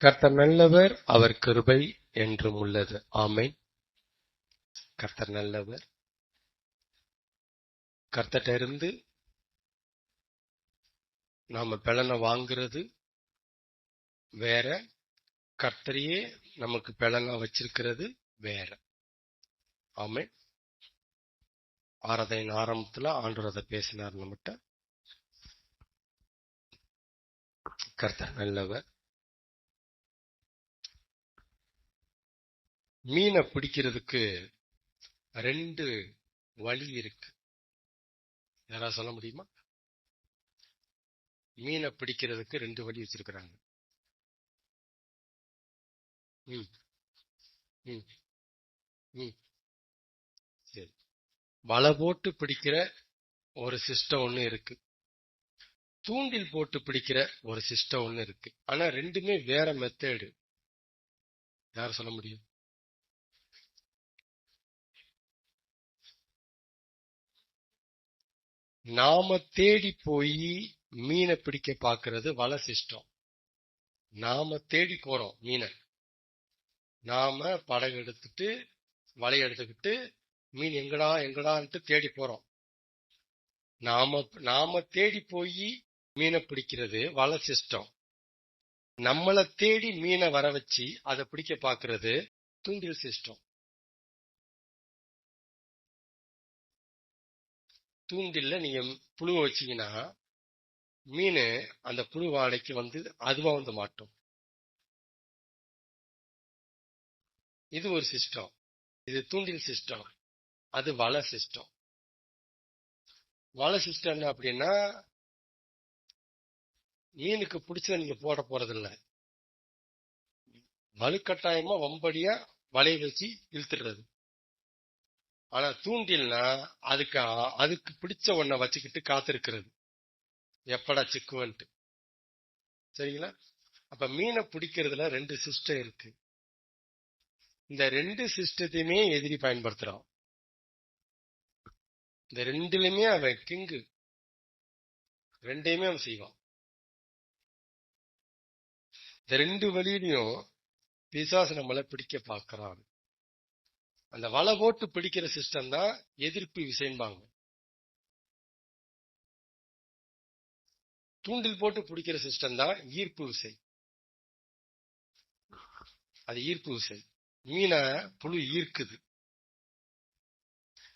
கர்த்தர் நல்லவர், அவர் கிருபை என்றும் உள்ளது. ஆமென். கர்த்தர் நல்லவர். கர்த்தர்ட்ட இருந்து நாம பலனை வாங்குறது வேற, கர்த்தரையே நமக்கு பலனா வச்சிருக்கிறது வேற. ஆமென். ஆராதனை ஆரம்பத்துல ஆண்டவர் அதை பேசினார் நம்மகிட்ட. கர்த்தர் நல்லவர். மீனை பிடிக்கிறதுக்கு 2 வழி இருக்கு. யாராவது சொல்ல முடியுமா? மீனை பிடிக்கிறதுக்கு 2 வழி வச்சிருக்கிறாங்க. ம் ம் ம் சரி. வலை போட்டு பிடிக்கிற ஒரு சிஸ்டம் ஒண்ணு இருக்கு, தூண்டில் போட்டு பிடிக்கிற ஒரு சிஸ்டம் ஒண்ணு இருக்கு. ஆனா ரெண்டுமே வேற மெத்தேடு. யார் சொல்ல முடியும்? நாம தேடி போய் மீனை பிடிக்க பாக்குறது வலை சிஸ்டம். நாம தேடி போறோம் மீனை. நாம படகு எடுத்துட்டு வலையை எடுத்துக்கிட்டு மீன் எங்கடா எங்கடான்ட்டு தேடி போறோம். நாம தேடி போய் மீனை பிடிக்கிறது வலை சிஸ்டம். நம்மளை தேடி மீனை வர வச்சு அதை பிடிக்க பாக்குறது தூண்டில் சிஸ்டம். தூண்டில்ல நீங்க புழு வச்சீங்கன்னா மீன் அந்த புழு வாடைக்கு அதுவா மாட்டோம். இது ஒரு சிஸ்டம். இது தூண்டில் சிஸ்டம். அது வலை சிஸ்டம். வலை சிஸ்டம் என்ன அப்படின்னா, மீனுக்கு பிடிச்சத நீங்க போட போறதில்ல, வலுக்கட்டாயமா வம்படியா வலையை வச்சு இழுத்துடுறது. ஆனா தூண்டில்னா அதுக்கு பிடிச்ச ஒன்ன வச்சுக்கிட்டு காத்திருக்கிறது, எப்படா சிக்குவன்ட்டு. சரிங்களா? அப்ப மீனை பிடிக்கிறதுல 2 சிஸ்டம் இருக்கு. இந்த 2 சிஸ்டத்தையுமே எதிரி பயன்படுத்துறான். இந்த 2லயுமே அவன் கிங்கு. 2யுமே அவன் செய்வான். இந்த 2 வழியிலையும் பிசாசு நம்மளை பிடிக்க பார்க்கறான். அந்த வலை போட்டு பிடிக்கிற சிஸ்டம் தான் எதிர்ப்பு விசைம்பாங்க. தூண்டில் போட்டு பிடிக்கிற சிஸ்டம் தான் ஈர்ப்பு விசை. அது ஈர்ப்பு விசை. மீனை புழு ஈர்க்குது.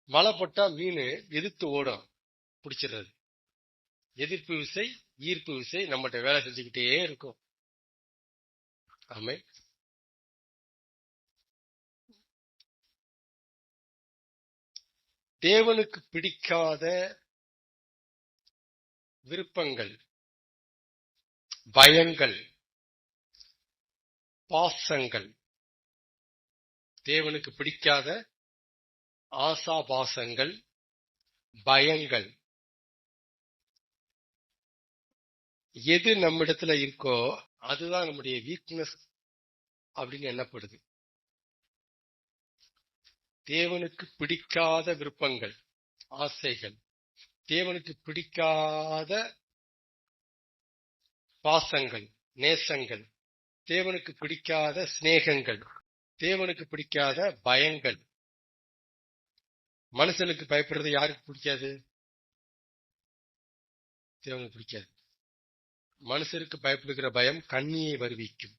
வலை போட்டா மீன் எதிர்த்து ஓடும், பிடிச்சிடுறது. எதிர்ப்பு விசை ஈர்ப்பு விசை நம்மகிட்ட வேலை செஞ்சுக்கிட்டே இருக்கும். ஆமே. தேவனுக்கு பிடிக்காத விருப்பங்கள், பயங்கள், பாசங்கள், தேவனுக்கு பிடிக்காத ஆசாபாசங்கள், பயங்கள் எது நம்மிடத்துல இருக்கோ அதுதான் நம்முடைய வீக்னஸ் அப்படின்னு எண்ணப்படுது. தேவனுக்கு பிடிக்காத விருப்பங்கள், ஆசைகள், தேவனுக்கு பிடிக்காத பாசங்கள், நேசங்கள், தேவனுக்கு பிடிக்காத சிநேகங்கள், தேவனுக்கு பிடிக்காத பயங்கள். மனுஷனுக்கு பயப்படுறது யாருக்கு பிடிக்காது? தேவனுக்கு பிடிக்காது. மனுஷருக்கு பயப்படுகிற பயம் கண்ணியை வருவிக்கும்,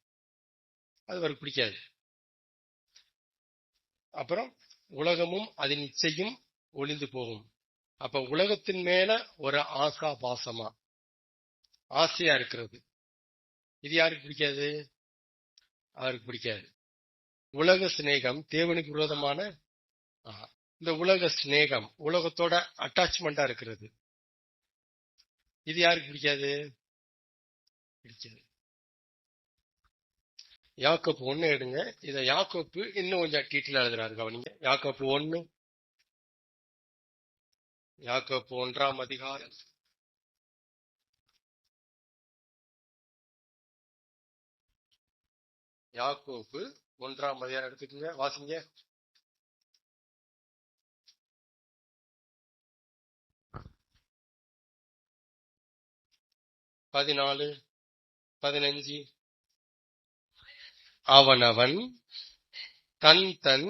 அது அவருக்கு பிடிக்காது. அப்புறம் உலகமும் அதன் இச்சையும் ஒளிந்து போகும். அப்ப உலகத்தின் மேல ஒரு ஆசா பாசமா ஆசையா இருக்கிறது, இது யாருக்கு பிடிக்காது? அவருக்கு பிடிக்காது. உலக சிநேகம் தேவனுக்கு விரோதமான இந்த உலக சிநேகம், உலகத்தோட அட்டாச்மெண்டா இருக்கிறது, இது யாருக்கு பிடிக்காது? பிடிக்காது. யாக்கோப்பு 1 எடுங்க. இத யாக்கோப்பு இன்னும் கொஞ்சம் டீட்டெயிலா எழுதுறாரு, கவனிங்க. யாக்கோப்பு 1, யாக்கோப்பு 1ஆம் அதிகாரம் யாக்கோப்பு 1ஆம் அதிகாரம் எடுத்துக்கங்க, வாசிங்க. 14, 15. அவனவன் தன் தன்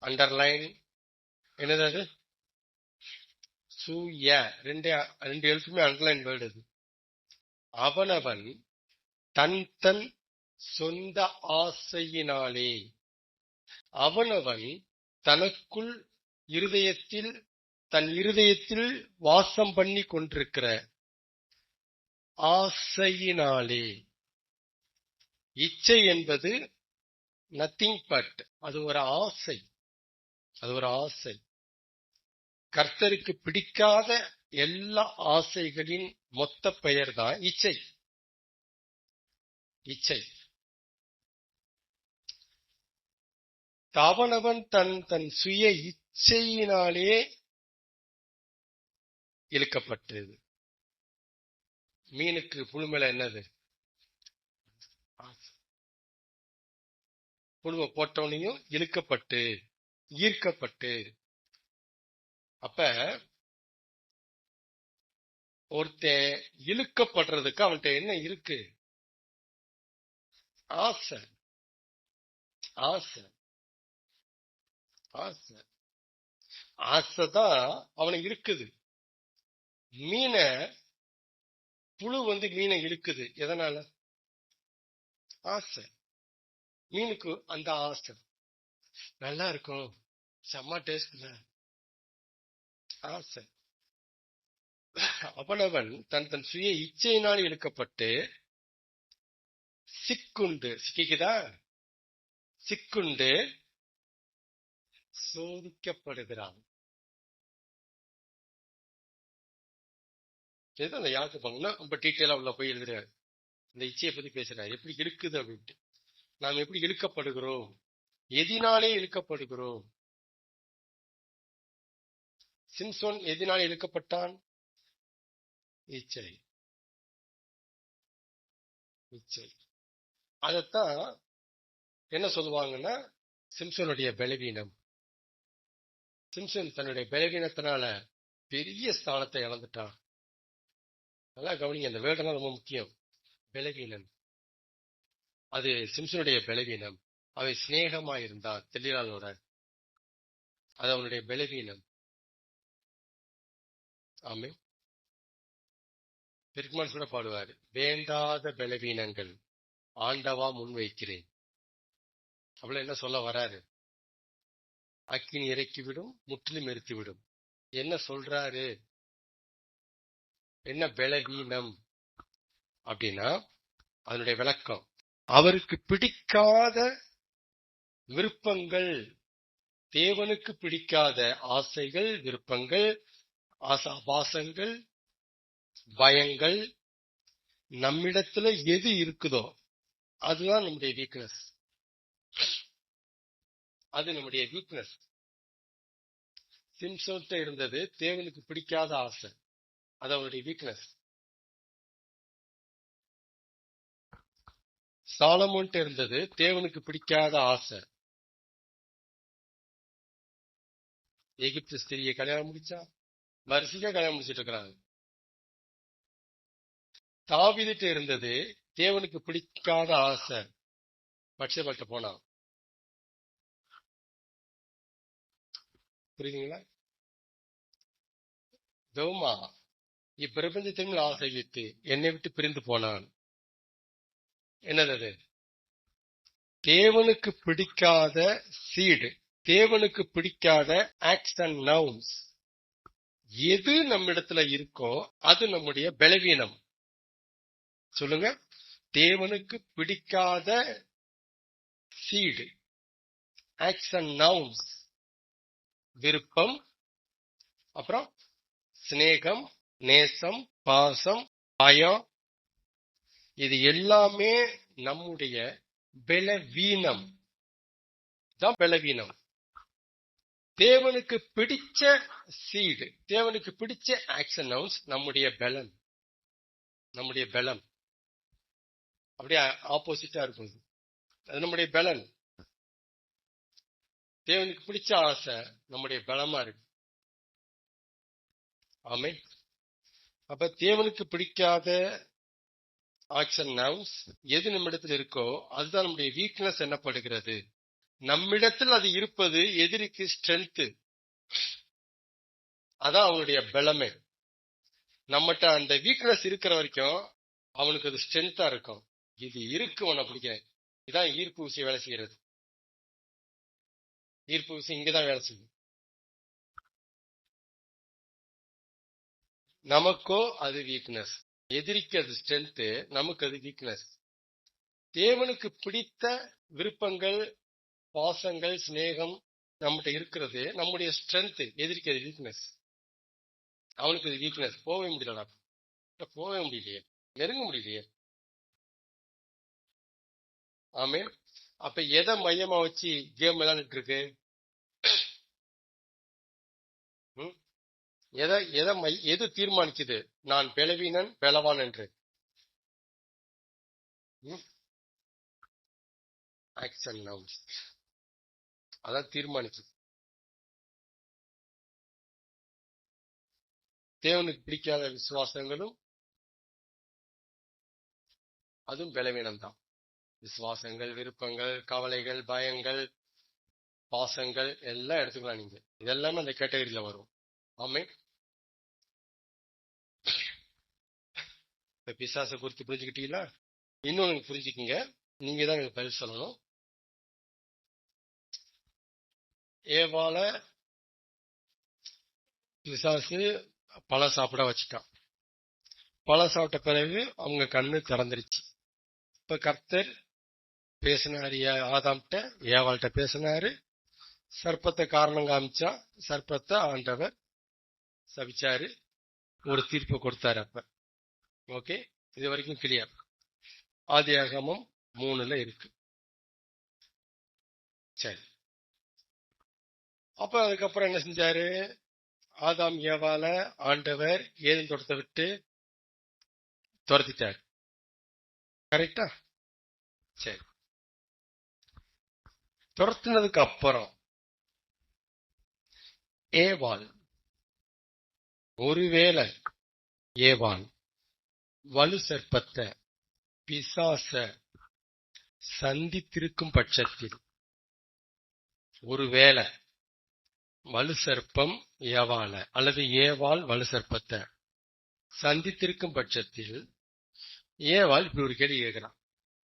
அண்டர்லைன் என்னது அது சுய ரெண்டு எழுத்துமே அண்டர்லைன் வேர்டு அது. அவனவன் தன் தன் சொந்த ஆசையினாலே அவனவன் தனக்குள் தன் இருதயத்தில் வாசம் பண்ணி கொண்டிருக்கிற ஆசையினாலே. இச்சை என்பது நத்திங் பட் அது ஒரு ஆசை. கர்த்தருக்கு பிடிக்காத எல்லா ஆசைகளின் மொத்த பெயர் தான் இச்சை. அவனவன் தன் சுய இச்சையினாலே இழுக்கப்பட்டது. மீனுக்கு புழுமேல என்னது புழுவை போட்டவனையும் இழுக்கப்பட்டு ஈர்க்கப்பட்டு. அப்ப ஒருத்தன் இழுக்கப்படுறதுக்கு அவன்கிட்ட என்ன இருக்கு? ஆசைதான் அவனை இருக்குது. புழு மீனை இழுக்குது எதனால? ஆசை. மீனுக்கு அந்த ஆசை நல்லா இருக்கும், செம்ம டேஸ்ட்ல ஆசை. அவனவன் தன் சுய இச்சையினால் இழுக்கப்பட்டு சிக்குண்டு சோதிக்கப்படுகிறான். அந்த யாருக்கு பாங்கன்னா ரொம்ப டீட்டெயிலா உள்ள போய் எழுதுறாரு. இந்த இச்சையை பத்தி பேசுறாரு, எப்படி இழுக்குது அப்படின்ட்டு. நாம் எப்படி இழுக்கப்படுகிறோம், எதினாலே இழுக்கப்படுகிறோம். சிம்சோன் எதினாலே இழுக்கப்பட்டான்? இச்சை. அதத்தான் என்ன சொல்லுவாங்கன்னா சிம்சோனுடைய பலவீனம். சிம்சன் தன்னுடைய பலவீனத்தினால பெரிய ஸ்தானத்தை இழந்துட்டான். நல்லா கவனிங்க, அந்த வேர்டெல்லாம் ரொம்ப முக்கியம். பலவீனம் அது சிம்சனுடைய பலவீனம். அவன் சிநேகமா இருந்தான் தெளிவாளோட, அது அவனுடைய பலவீனம். ஆமே. பெருமாள் கூட பாடுவாரு, வேண்டாத பலவீனங்கள் ஆண்டவா முன்வைக்கிறேன். அவ்வளவு என்ன சொல்ல வராரு? அக்கினி இறக்கிவிடும், முற்றிலும் எரித்துவிடும். என்ன சொல்றாரு? என்ன பலவீனம் அப்படின்னா அதனுடைய விளக்கம், அவருக்கு பிடிக்காத விருப்பங்கள், தேவனுக்கு பிடிக்காத ஆசைகள், விருப்பங்கள், ஆசாபாசங்கள், பயங்கள் நம்மிடத்துல எது இருக்குதோ அதுதான் நம்முடைய வீக்னஸ். அது நம்முடைய வீக்னஸ். சிம்சோன்ட்ட இருந்தது தேவனுக்கு பிடிக்காத ஆசை, அது அவருடைய வீக்னஸ். சாலமோன்ட்ட இருந்தது தேவனுக்கு பிடிக்காத ஆசை. எகிப்து ஸ்திரியை கல்யாணம் முடிச்சா, வரிசையா கல்யாணம் முடிச்சிட்டு இருக்கிறாங்க. தாவீதுட்ட இருந்தது தேவனுக்கு பிடிக்காத ஆசை, பட்சேபாட்ட போனான். புரியுதுங்களா? தோமா இப்பிரபஞ்சத்தின் ஆசை விட்டு என்னை விட்டு பிரிந்து போனான். என்னது? தேவனுக்கு பிடிக்காத சீடு, தேவனுக்கு பிடிக்காத ஆக்ட்ஸ் அண்ட் நவுன்ஸ். எது நம்மிடத்துல இருக்கோ அது நம்முடைய பலவீனம். சொல்லுங்க, தேவனுக்கு பிடிக்காத சீடு, ஆக்ட்ஸ் அண்ட் நவுன்ஸ், விருப்பம், அப்புறம் சிநேகம், நேசம், பாசம், பயம், இது எல்லாமே நம்முடைய பலவீனம் தான். பலவீனம். தேவனுக்கு பிடிச்ச சீடு, தேவனுக்கு பிடிச்ச ஆக்ஷன் நவுன்ஸ் நம்முடைய பலம். நம்முடைய பலம் அப்படியே ஆப்போசிட்டா இருக்கும். அது நம்முடைய பலன். தேவனுக்கு பிடிச்ச ஆசை நம்முடைய பலமா இருக்கு. ஆமே. அப்ப தேவனுக்கு பிடிக்காத ஆக்ஷன் நவுன்ஸ் எது நம்மிடத்தில் இருக்கோ அதுதான் நம்முடைய வீக்னஸ் என்னப்படுகிறது. நம்மிடத்தில் அது இருப்பது எதிரிக்கு ஸ்ட்ரென்த், அதான் அவனுடைய பலமே. நம்மகிட்ட அந்த வீக்னஸ் இருக்கிற வரைக்கும் அவனுக்கு அது ஸ்ட்ரென்த்தா இருக்கும். இது இருக்கு உன்னை பிடிக்கிறேன். இதான் ஈர்ப்பு விசை வேலை செய்யறது. ஈர்ப்பு விசை இங்கதான் வேலை செய்யும். நமக்கோ அது வீக்னஸ், எதிரிக்கு அது ஸ்ட்ரென்த், நமக்கு அது வீக்னஸ். தேவனுக்கு பிடித்த விருப்பங்கள், பாசங்கள், சிநேகம் நம்மகிட்ட இருக்கிறது நம்முடைய ஸ்ட்ரென்த், எதிரிக்கு அது வீக்னஸ். அவனுக்கு அது வீக்னஸ். போகவே முடியலடா, போகவே முடியலையே, நெருங்க முடியலையே. ஆமே. அப்ப எதை மையமா வச்சு கேம் விளையாண்டுட்டு இருக்கு? எது தீர்மானிக்குது நான் பலவீனன் பலவான் என்று? ஆக்ஷன் நவுன்ஸ் அதான் தீர்மானிக்குது. தேவனுக்கு பிடிக்காத விசுவாசங்களும் அதுவும் பலவீனம் தான். விசுவாசங்கள், விருப்பங்கள், கவலைகள், பயங்கள், பாசங்கள் எல்லாம் எடுத்துக்கலாம் நீங்க. இதெல்லாமே அந்த கேட்டகரியில வரும். ஆமே. இப்ப பிசாசை குறித்து புரிஞ்சுக்கிட்டீங்களா? இன்னொன்னு புரிஞ்சுக்கிங்க, நீங்க தான் எனக்கு பதில் சொல்லணும். ஏவால பிசாசு பழம் சாப்பிட வச்சுட்டான். பழம் சாப்பிட்ட பிறகு அவங்க கண்ணு திறந்துருச்சு. இப்ப கர்த்தர் பேசினாரு, ஆதாம்கிட்ட ஏவாள்கிட்ட பேசினாரு. சர்ப்பத்தை காரணம் காமிச்சா, சர்ப்பத்தை ஆண்டவர் சபிச்சாரு, ஒரு தீர்ப்பு கொடுத்தாரு. அப்ப ஓகே, இது வரைக்கும் கிளியர். ஆதியாகமம் 3 இருக்கு. சரி, அப்ப அதுக்கப்புறம் என்ன செஞ்சாரு? ஆதாம் ஏவால ஆண்டவர் ஏதேன் தோட்டத்தை விட்டு துரத்திட்டார். கரெக்டா? சரி, துரத்தினதுக்கு அப்புறம் ஏவாள், ஒருவேளை ஏவாள் வலு சர்ப்பத்தை, பிசாச சந்தித்திருக்கும் பட்சத்தில், ஒருவேளை வலு சர்ப்பம் ஏவாள அல்லது ஏவாள் வலு சர்ப்பத்தை சந்தித்திருக்கும் பட்சத்தில், ஏவாள் இப்படி ஒரு கேள்வி கேட்கிறான்.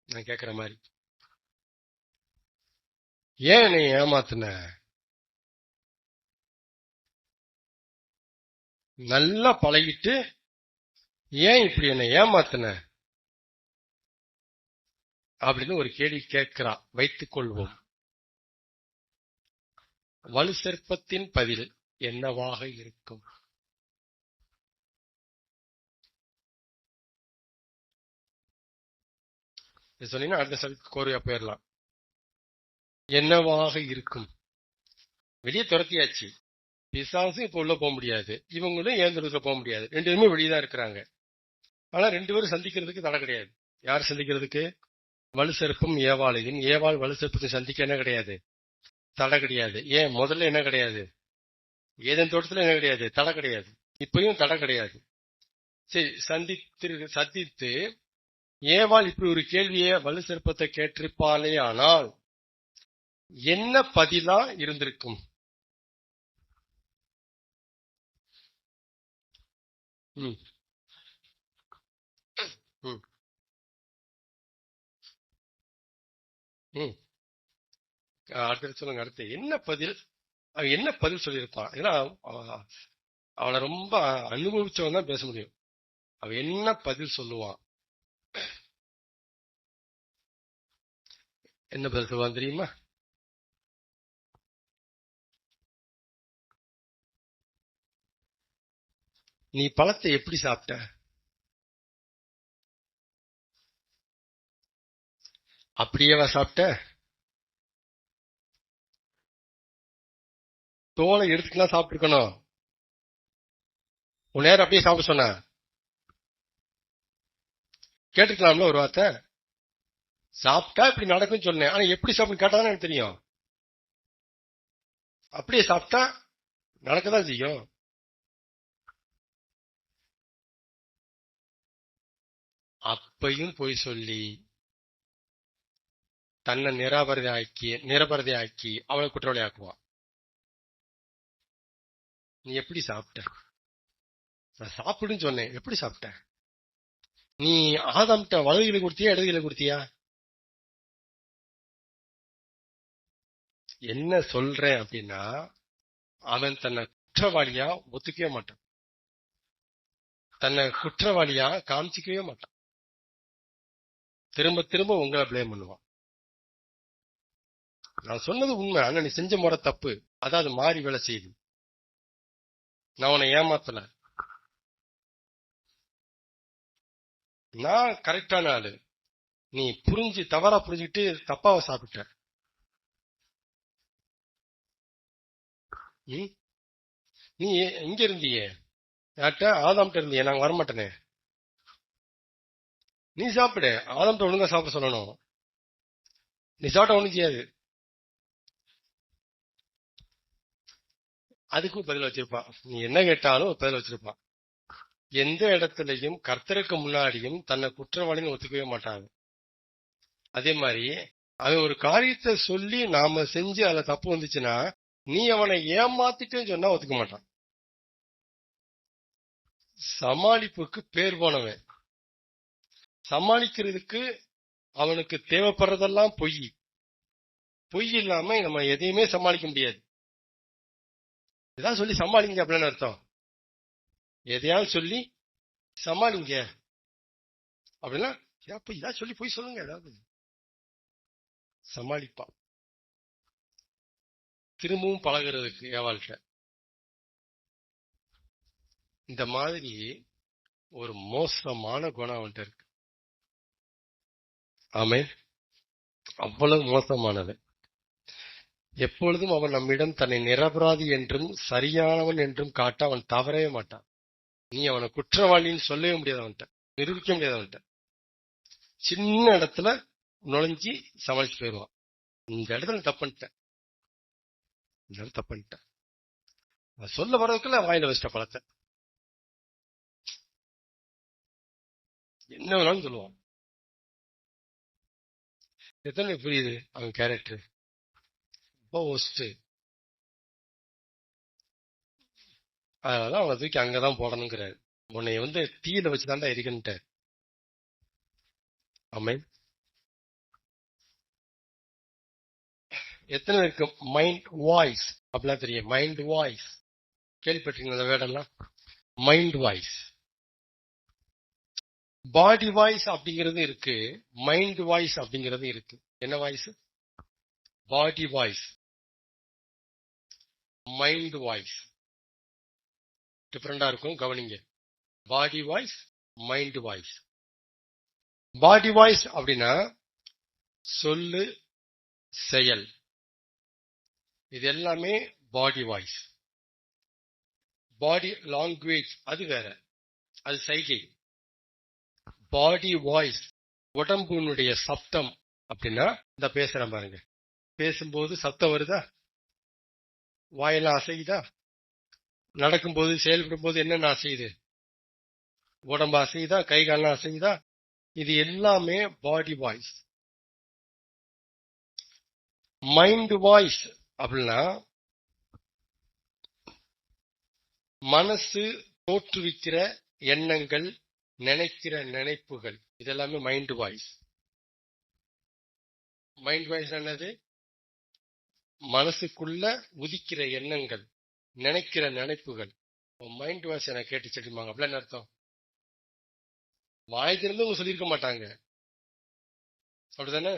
நான் கேட்கிற மாதிரி, ஏன் என்னை ஏமாத்தின? நல்லா பழகிட்டு ஏன் இப்படி என்னை ஏமாத்தின அப்படின்னு ஒரு கேள்வி கேட்கிறான். வைத்துக் கொள்வோம். வலு சர்ப்பத்தின் பதில் என்னவாக இருக்கும்? சொன்னீங்கன்னா அடுத்த சப்ஜெக்ட் கோர்வையா போயிடலாம். என்னவாக இருக்கும்? வெளியே துரத்தியாச்சு, பிசாசும் இப்ப உள்ள போக முடியாது, இவங்களும் ஏந்திரத்துல போக முடியாது, 2 பேருமே வெளியதான் இருக்கிறாங்க. ஆனா 2 பேரும் சந்திக்கிறதுக்கு தடை கிடையாது. யார் சந்திக்கிறதுக்கு? வலு சர்ப்பம் ஏவாள். ஏவாள் வலு சர்ப்பத்தை சந்திக்க என்ன கிடையாது? தடை கிடையாது. ஏன் முதல்ல என்ன கிடையாது? ஏதேன் தோட்டத்துல என்ன கிடையாது? தடை கிடையாது. இப்பயும் தடை கிடையாது. சரி, சந்தித்து ஏவாள் இப்படி ஒரு கேள்வியை வலு சர்ப்பத்தை கேட்டிருப்பாளே, ஆனால் என்ன பதிலா இருந்திருக்கும்? அடுத்து சொல்லுங்க. அடுத்து என்ன பதில்? அவன் என்ன பதில் சொல்லியிருப்பான்? ஏன்னா அவனை ரொம்ப அனுபவிச்சவன் தான் பேச முடியும். அவன் என்ன பதில் சொல்லுவான்? என்ன பதில் சொல்லுவான் தெரியுமா? நீ பழத்தை எப்படி சாப்பிட்ட? அப்படியேவா சாப்பிட்ட? தோலை எடுத்துக்கலாம் சாப்பிட்டு இருக்கணும். உன் நேரம் அப்படியே சாப்பிட சொன்ன கேட்டுக்கலாம்ல ஒரு வார்த்தை. சாப்பிட்டா இப்படி நடக்கும்னு சொன்னேன், ஆனா எப்படி சாப்பிட்டு கேட்டாதான் எனக்கு தெரியும். அப்படியே சாப்பிட்டா நடக்கதான் செய்யும். அப்பையும் பொய் சொல்லி தன்னை நிரபராதி ஆக்கி அவளை குற்றவாளி ஆக்குவான். நீ எப்படி சாப்பிட்ட? நான் சாப்பிடுன்னு சொன்னேன், எப்படி சாப்பிட்ட? நீ ஆதாம்கிட்ட வலது கையில கொடுத்தியா இடது கையில கொடுத்தியா? என்ன சொல்றேன் அப்படின்னா, அவன் தன்னை குற்றவாளியா ஒத்துக்கவே மாட்டான், தன்னை குற்றவாளியா காமிச்சிக்கவே மாட்டான். திரும்ப திரும்ப உங்களை பிளேம் பண்ணுவான். நான் சொன்னது உண்மை, ஆனா நீ செஞ்ச முறை தப்பு, அதாவது மாறி வேலை செய்யுது. நான் உன்னை ஏமாத்தல, நான் கரெக்டான ஆளு. நீ தவறா புரிஞ்சுக்கிட்டு தப்பாவை சாப்பிட்ட. நீ இங்க இருந்தியே, யார்கிட்ட? ஆதாம்கிட்ட இருந்தியே. நாங்க வரமாட்டேனே. நீ சாப்பிடு, ஆதாம்கிட்ட ஒழுங்கா சாப்பிட சொல்லணும். நீ சாப்பிட்ட ஒண்ணும் செய்யாது. அதுக்கும் பதில் வச்சிருப்பான். நீ என்ன கேட்டாலும் பதில் வச்சிருப்பான். எந்த இடத்துலயும் கர்த்தருக்கு முன்னாடியும் தன்னை குற்றவாளின்னு ஒத்துக்கவே மாட்டாங்க. அதே மாதிரி அவன் ஒரு காரியத்தை சொல்லி நாம செஞ்சு அதுல தப்பு வந்துச்சுன்னா, நீ அவனை ஏமாத்திட்டேன்னு சொன்னா ஒத்துக்க மாட்டான். சமாளிப்புக்கு பேர் போனவன். சமாளிக்கிறதுக்கு அவனுக்கு தேவைப்படுறதெல்லாம் பொய். பொய் இல்லாம நம்ம எதையுமே சமாளிக்க முடியாது. இதான் சொல்லி சமாளிங்க அப்படின்னு அர்த்தம். எதையாவது சொல்லி சமாளிங்க அப்படின்னா, இதான் சொல்லி போய் சொல்லுங்க, ஏதாவது சமாளிப்பான். திரும்பவும் பழகிறதுக்கு ஏவாள்கிட்ட இந்த மாதிரி ஒரு மோசமான குணம் அவன்கிட்ட இருக்கு. ஆமென். அவ்வளவு மோசமானது. எப்பொழுதும் அவன் நம்மிடம் தன்னை நிரபராதி என்றும் சரியானவன் என்றும் காட்ட அவன் தவறவே மாட்டான். நீ அவனை குற்றவாளின்னு சொல்லவே முடியாது, அவன்கிட்ட நிரூபிக்க முடியாது. அவன்கிட்ட சின்ன இடத்துல நுழைஞ்சி சமாளிச்சு போயிடுவான். இந்த இடத்துல தப்புன்ட்டேன், இந்த இடத்துல தப்புன்ட்டேன், சொல்ல வர்றதுக்குள்ள வாயில வச்சிட்ட பழத்தை என்ன வேணாலும் சொல்லுவான். எத்தனை புரியுது அவன் கேரக்டர்? ஒஸ்ட். அதனாலதான் அவனை தூக்கி அங்கதான் போடணுங்கிறாரு. உன்னை தீயில வச்சுதான்டா இருக்குன்ட்டு. ஆமென். எத்தனை இருக்கு மைண்ட் வாய்ஸ் அப்படிலாம் தெரியும்? மைண்ட் வாய்ஸ் கேள்விப்பட்டீங்க அந்த வேர்டெல்லாம்? மைண்ட் வாய்ஸ், பாடி வாய்ஸ் அப்படிங்கிறது இருக்கு, மைண்ட் வாய்ஸ் அப்படிங்கிறது இருக்கு. என்ன வாய்ஸ்? பாடி வாய்ஸ், மைண்ட் வாய்ஸ் டிஃபரெண்டா இருக்கும், கவனிங்க. பாடி வாய்ஸ், மைண்ட் வாய்ஸ். பாடி வாய்ஸ் அப்படின்னா சொல்லு, செயல், இது எல்லாமே பாடி வாய்ஸ். பாடி லாங்குவேஜ் அது வேற, அது சைகை. பாடி வாய்ஸ் உடம்புனுடைய சப்தம் அப்படின்னா, இந்த பேசுறேன் பாருங்க, பேசும்போது சத்தம் வருதா, வாயெல்லாம் அசையுதா, நடக்கும்போது செயல்படும் போது என்னென்ன அசையுது, உடம்பு அசையுதா, கை கால்லாம் அசையுதா, இது எல்லாமே பாடி வாய்ஸ். மைண்ட் வாய்ஸ் அப்படின்னா மனசு தோற்றுவிக்கிற எண்ணங்கள், நினைக்கிற நினைப்புகள், இதெல்லாமே மைண்ட் வாய்ஸ். மைண்ட் வாய்ஸ் என்னது? மனசுக்குள்ள உதிக்கிற எண்ணங்கள், நினைக்கிற நினைப்புகள். மைண்ட் வாய்ஸ் என கேட்டு செடிமாங்க அப்படின்னு அர்த்தம். வாய்த்திருந்து அவங்க சொல்லியிருக்க மாட்டாங்க, அப்படித்தானே?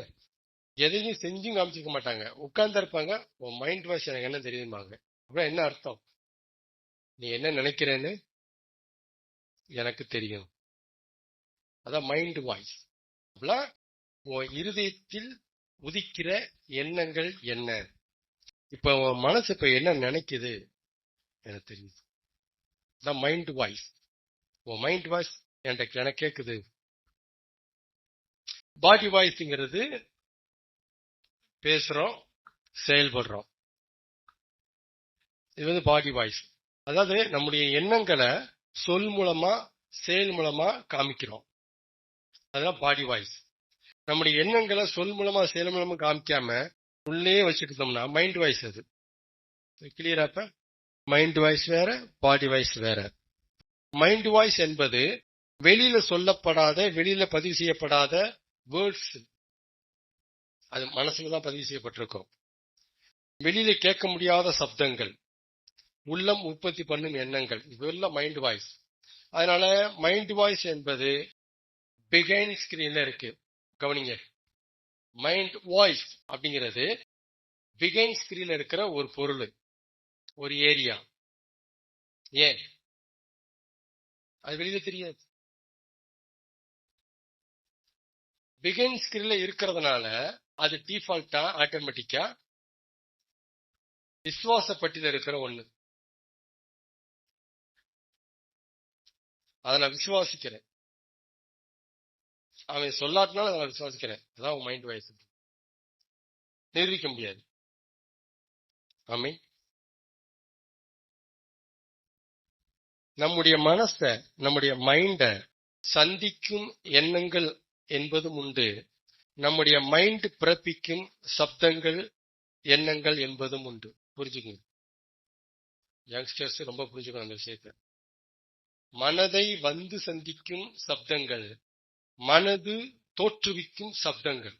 எதையும் செஞ்சும் காமிச்சிருக்க மாட்டாங்க, உட்கார்ந்து இருப்பாங்க. உன் மைண்ட் வாய்ஸ் எனக்கு என்ன தெரியுமாங்க. அப்படின்னா என்ன அர்த்தம்? நீ என்ன நினைக்கிறேன்னு எனக்கு தெரியும், அதான் மைண்ட் வாய்ஸ். அப்படின்னா உன் இருதயத்தில் உதிக்கிற எண்ணங்கள் என்ன, இப்ப உன் மனசு இப்ப என்ன நினைக்குது எனக்கு தெரியுது, அதான் மைண்ட் வாய்ஸ். உன் மைண்ட் வாய்ஸ் எனக்கு கேக்குது. பாடி வாய்ஸ்ங்கிறது பேசுறோம், செயல்படுறோம், இது பாடி வாய்ஸ். அதாவது நம்முடைய எண்ணங்களை சொல் மூலமா செயல் மூலமா காமிக்கிறோம். அதுதான் பாடி வாய்ஸ். நம்முடைய எண்ணங்களை சொல் மூலமா செயல் மூலமா காமிக்காம உள்ளே வச்சுக்கிட்டோம்னா மைண்ட் வாய்ஸ். அது கிளியரா? இப்ப மைண்ட் வாய்ஸ் வேற, பாடி வாய்ஸ் வேற. மைண்ட் வாய்ஸ் என்பது வெளியில சொல்லப்படாத, வெளியில பதிவு செய்யப்படாத வேர்ட்ஸ். அது மனசுலதான் பதிவு செய்யப்பட்டிருக்கும். வெளியில கேட்க முடியாத சப்தங்கள், உள்ளம் உற்பத்தி பண்ணும் எண்ணங்கள், இதெல்லாம் மைண்ட் வாய்ஸ். அதனால மைண்ட் வாய்ஸ் என்பது பிகைண்ட் ஸ்கிரீன்ல இருக்கு. கவனிங்க, மைண்ட் வாய்ஸ் அப்படிங்கிறது பிகைண்ட் ஸ்கிரீன்ல இருக்கிற ஒரு பொருள், ஒரு ஏரியா. ஏன் அது வெளியில தெரியாது. பிகைண்ட் ஸ்கிரீன்ல இருக்கிறதுனால அது டிஃபால்ட்டா ஆட்டோமேட்டிக்கா விசுவாசப்பட்டில இருக்கிற ஒண்ணு. அதை நான் விசுவாசிக்கிறேன். அவன் சொல்லாட்டினாலும் அதை நான் விசுவாசிக்கிறேன். அதான் மைண்ட் வாய்ஸ். நிரூபிக்க முடியாது. ஆமென். நம்முடைய மனச, நம்முடைய மைண்ட சந்திக்கும் எண்ணங்கள் என்பதும் உண்டு. நம்முடைய மைண்ட் பிறப்பிக்கும் சப்தங்கள், எண்ணங்கள் என்பதும் உண்டு. புரிஞ்சுக்கங்க யங்ஸ்டர்ஸ், ரொம்ப புரிஞ்சுக்கணும் அந்த விஷயத்த. மனதை வந்து சந்திக்கும் சப்தங்கள், மனது தோற்றுவிக்கும் சப்தங்கள்.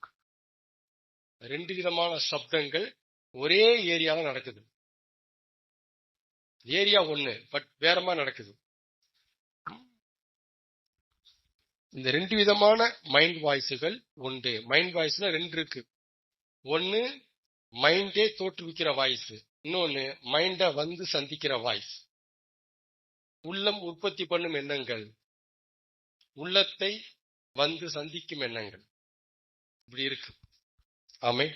ரெண்டு விதமான சப்தங்கள் ஒரே ஏரியால நடக்குது. ஏரியா ஒண்ணு, பட் வேற மாதிரி நடக்குது. இந்த ரெண்டு விதமான மைண்ட் வாய்ஸுகள் உண்டு. மைண்ட் வாய்ஸ்ல ரெண்டு இருக்கு. ஒன்னு மைண்டே தோற்றுவிக்கிற வாய்ஸ், இன்னொன்னு மைண்ட வந்து சந்திக்கிற வாய்ஸ். உள்ளம் உற்பத்தி பண்ணும் எண்ணங்கள், உள்ளத்தை வந்து சந்திக்கும் எண்ணங்கள், இப்படி இருக்கு. ஆமே.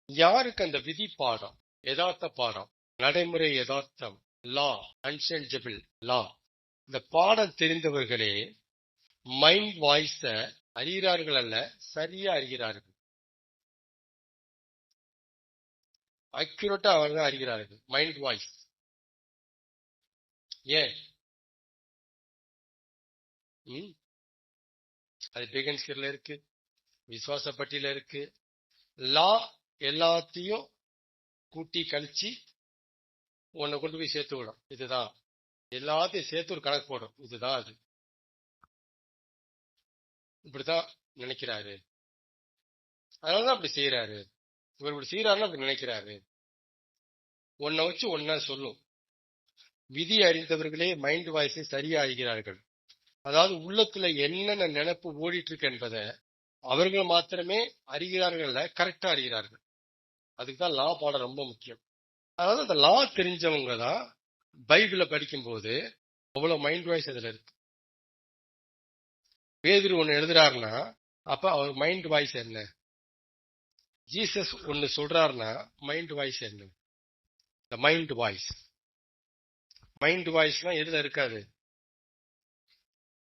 யாருக்கு அந்த விதி பாடம், யதார்த்த பாடம், நடைமுறை யதார்த்தம், லா, அன்சேஞ்சபிள் லா, இந்த பாடம் தெரிந்தவர்களே மைண்ட் வாய்ஸ அறிகிறார்கள் அல்ல, சரியா அறிகிறார்கள். அக்யூரேட்டா அவர்கள் அறிகிறார்கள் மைண்ட் வாய்ஸ். ஏன்? அது பிகன்ஸ்கர்ல இருக்கு, விசுவாசப்பட்டியில இருக்கு. லா எல்லாத்தையும் கூட்டி கழிச்சு உன்னை கொண்டு போய் சேர்த்து விடும். இதுதான் எல்லாத்தையும் சேர்த்து ஒரு கணக்கு போடும். இதுதான் அது, இப்படித்தான் நினைக்கிறாரு, அதனாலதான் அப்படி செய்யறாரு. இவர் இப்படி செய்யறாருன்னு அப்படி நினைக்கிறாரு. ஒன்ன வச்சு ஒன்னா சொல்லும். விதி அறிந்தவர்களே மைண்ட் வாய்ஸை சரியா அறிகிறார்கள். அதாவது உள்ளத்துல என்னென்ன நினைப்பு ஓடிட்டு இருக்கு என்பதை அவர்கள் மாத்திரமே அறிகிறார்கள், கரெக்டா அறிகிறார்கள். அதுக்குதான் லா பாடம் ரொம்ப முக்கியம். அதாவது அந்த லா தெரிஞ்சவங்க தான் பைபிள படிக்கும் போது அவ்வளவு மைண்ட் வாய்ஸ் அதுல இருக்கு. பேதுரு ஒண்ணு எழுதுறாருன்னா அப்ப அவர் மைண்ட் வாய்ஸ் என்ன? ஜீசஸ் ஒன்னு சொல்றாருன்னா மைண்ட் வாய்ஸ் என்ன? இந்த மைண்ட் வாய்ஸ். மைண்ட் வாய்ஸ்லாம் எதுல இருக்காது?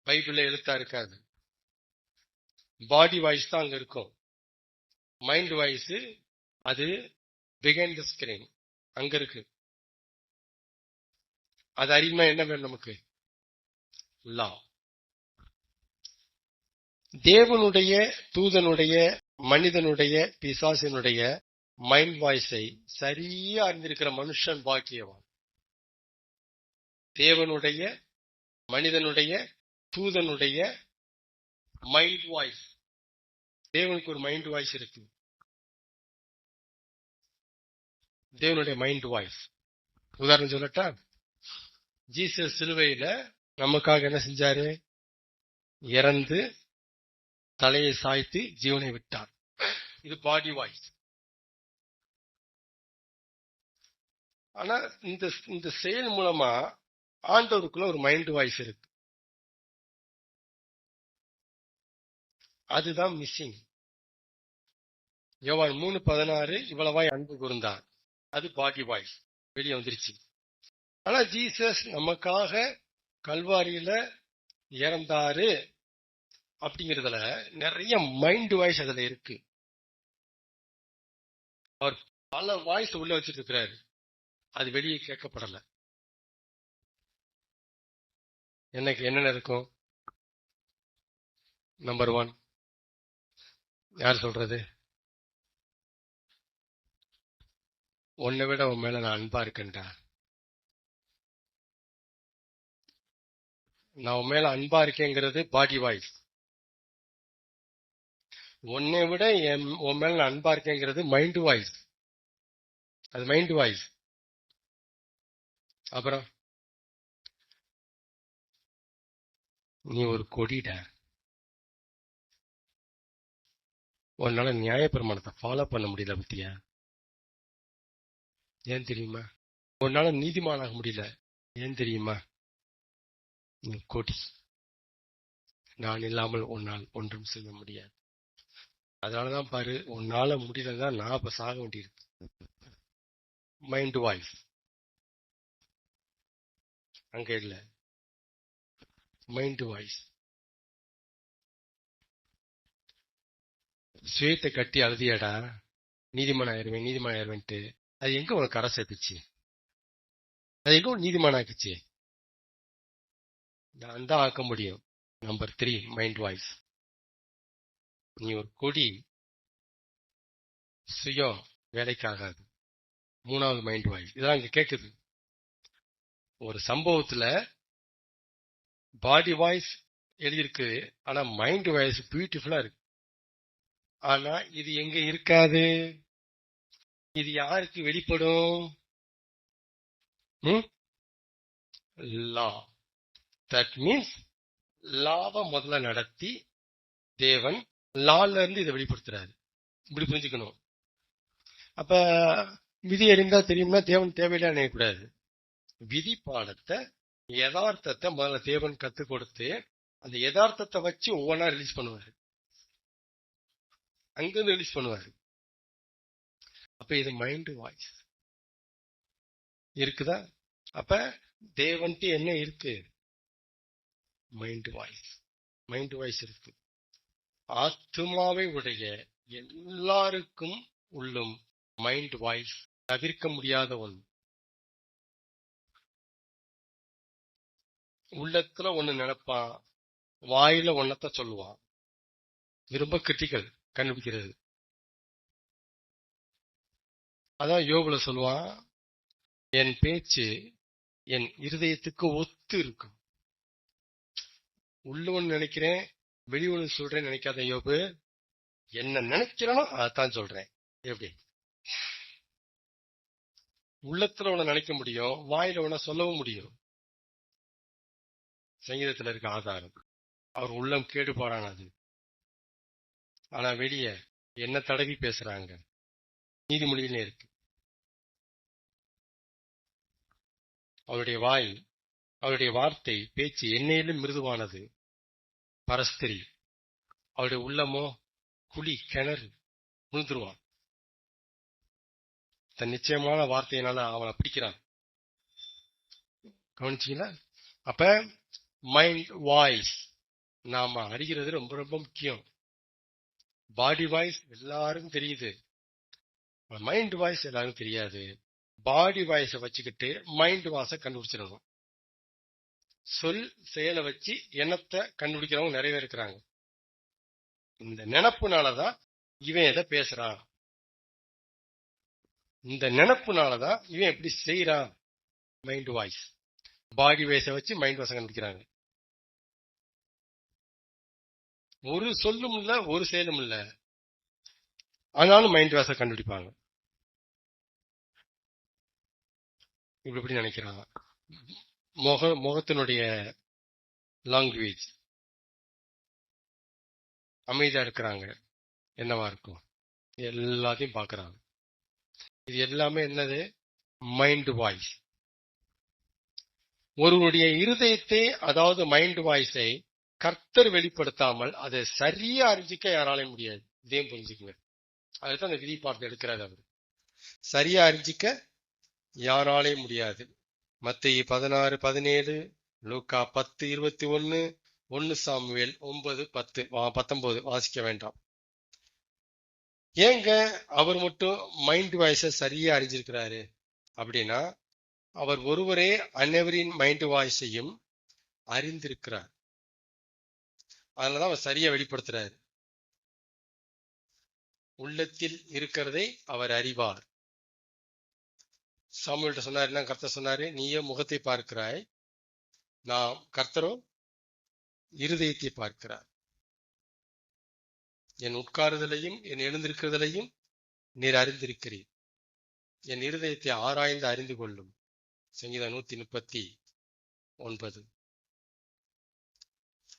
பைபிள்ல எழுத்தா இருக்காது. பாடி வாய்ஸ் தான் அங்க இருக்கும். மைண்ட் வாய்ஸ் அது பிஹைண்ட் தி ஸ்கிரீன் அங்க இருக்கு. அது அறியுமா? என்ன வேணும் நமக்கு? லா. தேவனுடைய, தூதனுடைய, மனிதனுடைய, பிசாசினுடைய மைண்ட் வாய்ஸை சரியா அறிந்திருக்கிற மனுஷன் பாக்கியவான். தேவனுடைய, மனிதனுடைய, தூதனுடைய மைண்ட் வாய்ஸ். தேவனுக்கு ஒரு மைண்ட் வாய்ஸ் இருக்கு. தேவனுடைய மைண்ட் வாய்ஸ். உதாரணம் சொல்லட்டா? ஜீசஸ் சிலுவையில நமக்காக என்ன செஞ்சாரு? இறந்து தலையை சாய்த்து ஜீவனை விட்டார். இது பாடி வாய்ஸ். ஆனா இந்த செயல் மூலமா ஆண்டவருக்குள்ள ஒரு மைண்ட் வாய்ஸ் இருக்கு. அதுதான் மிஸ்ஸிங். யோவான் 3:16 இவ்வளவாய் அன்பு கூர்ந்தார். அது பாடி வாய்ஸ், வெளியே வந்துருச்சு. ஆனா ஜீசஸ் நமக்காக கல்வாரியில இறந்தாரு அப்படிங்கறதுல நிறைய மைண்ட் வாய்ஸ் அதுல இருக்கு. அவர் பல வாய்ஸ் உள்ள வச்சிட்டு இருக்கிறாரு, அது வெளியே கேட்கப்படல. எனக்கு என்னென்ன இருக்கும்? நம்பர் 1 யார் சொல்றது? உன்னை விட உன் மேல நான் அன்பா இருக்கேன்டா. நான் உன் மேல அன்பா இருக்கேங்கிறது பாடி வாய்ஸ். உன்னை விட உன் மேல நான் அன்பா இருக்கேங்கிறது மைண்ட் வாய்ஸ். அது மைண்ட் வாய்ஸ். அப்புறம் நீ ஒரு கொடிடா. உன்னால நியாயப்பிரமாணத்தை ஃபாலோ பண்ண முடியல பத்தியா? ஏன் தெரியுமா? உன்னால நீதிமானாக முடியல. ஏன் தெரியுமா? நீ கொடி. நான் இல்லாமல் உன்னால் ஒன்றும் செய்ய முடியாது. அதனாலதான் பாரு, உன்னால முடியலதான் நான் இப்ப சாக வேண்டியிருக்கு. மைண்ட் வாய்ஸ் அங்க இல்ல, மைண்ட் வாய்ஸ். சுயத்தை கட்டி அழுதியாடா, நீதிமான் ஆயிருவேன்ட்டு. அது எங்க உனக்கு கரை சேர்த்துச்சு? அது எங்க நீதிமான் ஆக்குச்சு? நான் தான் ஆக்க முடியும். Number 3 mind voice. நீ ஒரு கொடி, சுயம் வேலைக்காகாது. 3வது மைண்ட் வாய்ஸ். இதெல்லாம் இங்க கேக்குது. ஒரு சம்பவத்துல பாடி வாய்ஸ் எழுதியிருக்கு, ஆனா மைண்ட் வாய்ஸ் பியூட்டிஃபுல்லா இருக்கு. ஆனா இது எங்க இருக்காது? இது யாருக்கு வெளிப்படும்? லா. தட் மீன்ஸ் லாவை முதல்ல நடத்தி தேவன் லால இருந்து இதை வெளிப்படுத்துறாரு. இப்படி புரிஞ்சுக்கணும். அப்ப விதி அறிந்தா தெரியும்னா தேவன் தேவையில்லை நினைக்கக்கூடாது. விதி பாடத்தை, யதார்த்தத்தை முதல்ல தேவன் கத்துக் கொடுத்து அந்த யதார்த்தத்தை வச்சு ஒவ்வொன்றா ரிலீஸ் பண்ணுவாரு. அங்கிருந்து ரிலீஸ் பண்ணுவாரு. அப்ப இது மைண்ட் வாய்ஸ் இருக்குதா? அப்ப தேவன்ட்டு என்ன இருக்கு? Mind voice. மைண்ட் வாய்ஸ் இருக்கு. ஆத்மாவை உடைய எல்லாருக்கும் உள்ளும் மைண்ட் வாய்ஸ் தவிர்க்க முடியாத ஒன்று. உள்ளத்துல ஒண்ணு நினைப்பான், வாயில ஒன்னத்த சொல்லுவான். இது ரொம்ப கிரிட்டிக்கல் கண்டுபிடிக்கிறது. அதான் யோபுல சொல்லுவான், என் பேச்சு என் இருதயத்துக்கு ஒத்து இருக்கும். உள்ள ஒண்ணு நினைக்கிறேன், வெளி ஒண்ணு சொல்றேன் நினைக்காத யோபு. என்ன நினைக்கிறேனோ அதான் சொல்றேன். எப்படி? உள்ளத்துல ஒண்ணு நினைக்க முடியும், வாயில ஒண்ண சொல்லவும் முடியும். சங்கீதத்துல இருக்க ஆதாரம். அவர் உள்ளம் கேடுபாடானது. ஆனா வெளியே என்ன தடவி பேசுறாங்க? நீதிமொழியிலே இருக்கு. அவருடைய வாய், அவருடைய வார்த்தை, பேச்சு என்னையிலும் மிருதுவானது. பரஸ்திரி. அவருடைய உள்ளமோ குழி, கிணறு, விழுந்துருவான். தன் நிச்சயமான வார்த்தையினால அவனை பிடிக்கிறான். கவனிச்சீங்களா? அப்ப மைண்ட் வாய்ஸ் நாம அறிகிறது ரொம்ப ரொம்ப முக்கியம். பாடி வாய்ஸ் எல்லாரும் தெரியுது, மைண்ட் வாய்ஸ் எல்லாரும் தெரியாது. பாடி வாய்ஸை வச்சுக்கிட்டு மைண்ட் வாய்ஸை கண்டுபிடிச்சிடணும். சொல் செயலை வச்சு எண்ணத்தை கண்டுபிடிக்கிறவங்க நிறைய பேர் இருக்கிறாங்க. இந்த நினப்புனாலதான் இவன் எதை பேசுறான், இந்த நினப்புனாலதான் இவன் எப்படி செய்யறான். Mind voice. பாடி வாய்ஸை வச்சு மைண்ட் வாய்ஸை கண்டுபிடிக்கிறாங்க. ஒரு சொல்லும் இல்ல, ஒரு செயலும் இல்ல, ஆனாலும் மைண்ட் வாய்ஸை கண்டுபிடிப்பாங்க. இப்படி நினைக்கிறாங்க. முகத்தினுடைய லாங்குவேஜ், அமைதியா இருக்கிறாங்க, என்னவா இருக்கும்? எல்லாத்தையும் பாக்குறாங்க. இது எல்லாமே என்னது? Mind voice. ஒருவருடைய இருதயத்தை, அதாவது மைண்ட் வாய்ஸை கர்த்தர் வெளிப்படுத்தாமல் அதை சரியா அறிஞ்சிக்க யாராலையும் முடியாது. இதையும் புரிஞ்சுக்குங்க. அதுதான் அந்த விதி பார்த்து எடுக்கிறாரு அவர். சரியா அறிஞ்சிக்க யாராலையும் முடியாது. மத்தேயு 16:17, லூக்கா 10:21, 1 சாமுவேல் 9:10-19 வாசிக்க வேண்டாம். ஏங்க அவர் மட்டும் மைண்ட் வாய்ஸை சரியா அறிஞ்சிருக்கிறாரு அப்படின்னா, அவர் ஒருவரே அனைவரின் மைண்ட் வாய்ஸையும் அறிந்திருக்கிறார். அதனாலதான் அவர் சரியா வெளிப்படுத்துறாரு. உள்ளத்தில் இருக்கிறதை அவர் அறிவார். சாமுவேல்ட்ட சொன்னாரு, என்ன கர்த்தர் சொன்னாரு, நீயே முகத்தை பார்க்கிறாய், நான் கர்த்தரோ இருதயத்தை பார்க்கிறார். என் உட்காருதலையும் என் எழுந்திருக்கிறதையும் நீர் அறிந்திருக்கிறீர். என் இருதயத்தை ஆராய்ந்து அறிந்து கொள்ளும். சங்கீதம் 139.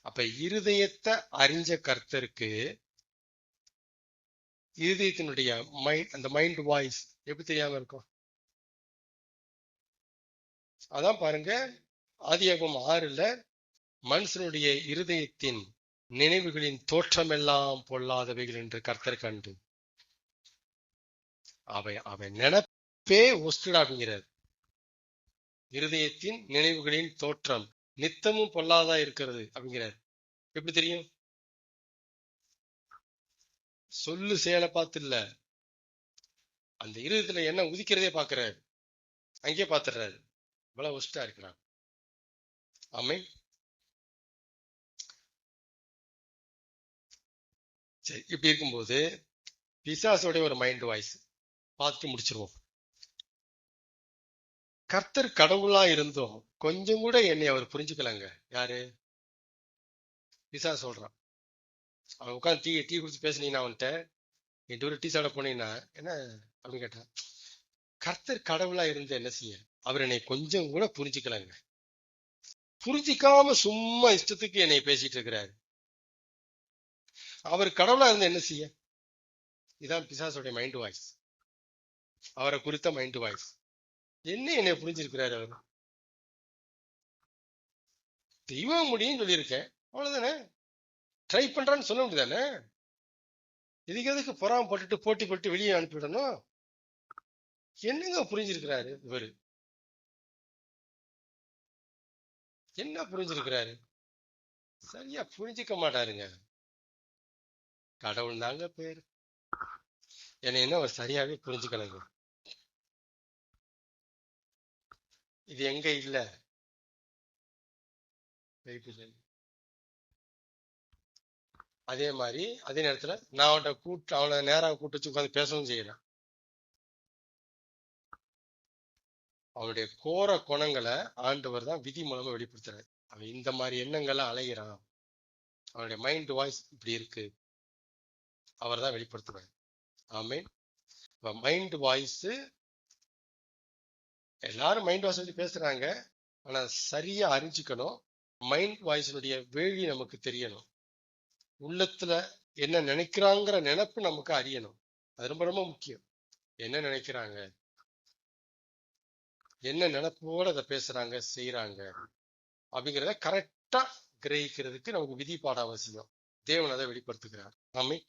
அப்ப இருதயத்தை அறிஞ்ச கர்த்தருக்கு இருதயத்தினுடைய அந்த மைண்ட் வாய்ஸ் எப்படி தெரியாம இருக்கும்? அதான் பாருங்க, ஆதியாகமம் 6ல மனுஷனுடைய இருதயத்தின் நினைவுகளின் தோற்றமெல்லாம் பொல்லாதவைகள் என்று கர்த்தர் கண்டு அவன் நினைப்பே ஒஸ்டட் அப்படிங்கிறார். இருதயத்தின் நினைவுகளின் தோற்றம் நித்தமும் பொல்லாதா இருக்கிறது அப்படிங்கிறார். எப்படி தெரியும்? சொல்லு செயலை பார்த்து இல்ல, அந்த இருதயத்துல என்ன உதிக்கிறதே பாக்குறாரு, அங்கே பாத்துறாரு. இவ்வளவு ஒஸ்டா இருக்கிறான். ஆமென். சரி, இப்படி இருக்கும்போது பிசாசோட ஒரு மைண்ட் வாய்ஸ் பார்த்து முடிச்சிருவோம். கர்த்தர் கடவுளா இருந்தோம் கொஞ்சம் கூட என்னை அவர் புரிஞ்சுக்கலாங்க. யாரு? பிசாசு சொல்றான். அவன் உட்காந்து டீ குடிச்சு பேசுனீங்கன்னா அவன்கிட்ட, என் ஒரு டீ சாப்பிட போனீங்கன்னா என்ன அப்படின்னு கேட்டான். கர்த்தர் கடவுளா இருந்து என்ன செய்ய? அவர் என்னை கொஞ்சம் கூட புரிஞ்சுக்கலாங்க. புரிஞ்சிக்காம சும்மா இஷ்டத்துக்கு என்னை பேசிட்டு இருக்கிறாரு. அவர் கடவுளா இருந்து என்ன செய்ய? இதான் பிசாசோட மைண்ட் வாய்ஸ், அவரை குறித்த மைண்ட் வாய்ஸ். என்னை புரிஞ்சிருக்கிறாரு அவர். தெய்வம் முடியும் சொல்லியிருக்கேன், அவ்வளவுதானே. ட்ரை பண்றான்னு சொல்ல முடியுதானே? எதுக்கு பொறாம போட்டுட்டு போட்டி போட்டு வெளியே அனுப்பிவிடணும்? என்னங்க புரிஞ்சிருக்கிறாரு இவரு? என்ன புரிஞ்சிருக்கிறாரு? சரியா புரிஞ்சிக்க மாட்டாருங்க. கடவுள் தாங்க பேரு. என்ன அவர் சரியாவே புரிஞ்சுக்கலங்க. இது எங்க இல்ல, அதே மாதிரி அதே நேரத்துல நான் அவனை நேராக கூட்டு வச்சு உட்காந்து பேசவும் செய்யறேன். அவனுடைய கோர குணங்களை ஆண்டவர் தான் விதி மூலமா வெளிப்படுத்துறாரு. அவன் இந்த மாதிரி எண்ணங்களை அலைகிறான், அவனுடைய மைண்ட் வாய்ஸ் இப்படி இருக்கு, அவர் தான் வெளிப்படுத்துறாரு. ஆமென். மைண்ட் வாய்ஸ், எல்லாரும் மைண்ட் வாய்ஸ் பத்தி பேசுறாங்க, ஆனா சரியா அறிஞ்சுக்கணும். மைண்ட் வாய்ஸினுடைய வேலி நமக்கு தெரியணும். உள்ளத்துல என்ன நினைக்கிறாங்கிற நினைப்பு நமக்கு அறியணும். அது ரொம்ப ரொம்ப முக்கியம். என்ன நினைக்கிறாங்க, என்ன நினைப்போட அதை பேசுறாங்க செய்யறாங்க அப்படிங்கிறத கரெக்டா கிரகிக்கிறதுக்கு நமக்கு விதி பாட அவசியம். தேவன் அதை வெளிப்படுத்துகிறார். ஆமென்.